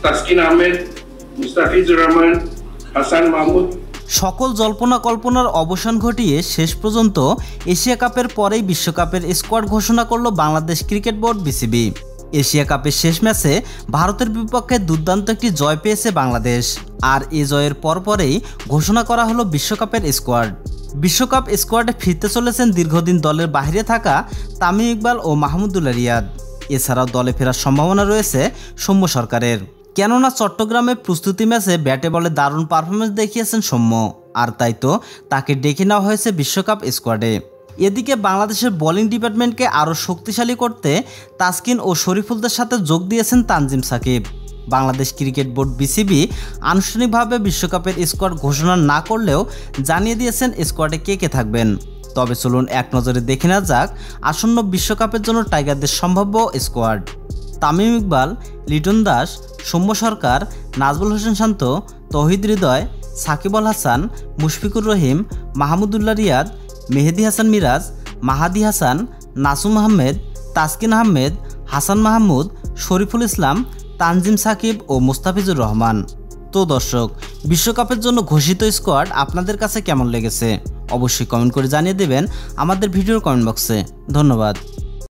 তাসকিন আহমেদ, মুস্তাফিজুর রহমান, হাসান মাহমুদ। সকল জল্পনা কল্পনার অবসান ঘটিয়ে শেষ পর্যন্ত এশিয়া কাপের পরেই বিশ্বকাপের স্কোয়াড ঘোষণা করল Bangladesh cricket board BCB. Asia কাপের শেষ ম্যাচে ভারতের বিপক্ষে দুর্দান্ত একটি জয় পেয়েছে বাংলাদেশ, আর এ জয়ের পরপরেই ঘোষণা করা হলো বিশ্বকাপের স্কোয়াড। বিশ্বকাপ স্কোয়াডে ফিরতে চলেছেন দীর্ঘদিন দলের বাইরে থাকা তামিম ইকবাল ও মাহমুদুল্লাহ রিয়াদ। এছাড়াও দলে ফেরার সম্ভাবনা রয়েছে সৌম্য সরকারের, কেননা চট্টগ্রামে প্রস্তুতি ম্যাচে ব্যাটে বলে দারুণ পারফরমেন্স দেখিয়েছেন সৌম্য, আর তাই তো তাকে ডেকে নেওয়া হয়েছে বিশ্বকাপ স্কোয়াডে। এদিকে বাংলাদেশের বোলিং ডিপার্টমেন্টকে আরও শক্তিশালী করতে তাসকিন ও শরীফুলদের সাথে যোগ দিয়েছেন Tanzim Sakib. Bangladesh cricket board BCB আনুষ্ঠানিকভাবে বিশ্বকাপের স্কোয়াড ঘোষণা না করলেও জানিয়ে দিয়েছেন স্কোয়াডে কে কে থাকবেন। তবে চলুন এক নজরে দেখে নেওয়া যাক আসন্ন বিশ্বকাপের জন্য টাইগারদের সম্ভাব্য স্কোয়াড। তামিম ইকবাল, লিটন দাস, সৌম্য সরকার, নাজমুল হোসেন শান্ত, তৌহিদ হৃদয়, সাকিব আল হাসান, মুশফিকুর রহিম, মাহমুদুল্লাহ রিয়াদ, মেহেদী হাসান মিরাজ, মাহাদি হাসান, নাসুম আহমেদ, তাসকিন আহমেদ, হাসান মাহমুদ, শরীফুল ইসলাম, তানজিম সাকিব ও মুস্তাফিজুর রহমান। তো দর্শক, বিশ্বকাপের জন্য ঘোষিত স্কোয়াড আপনাদের কাছে কেমন লেগেছে অবশ্যই কমেন্ট করে জানিয়ে দেবেন আমাদের ভিডিওর কমেন্ট বক্সে। ধন্যবাদ।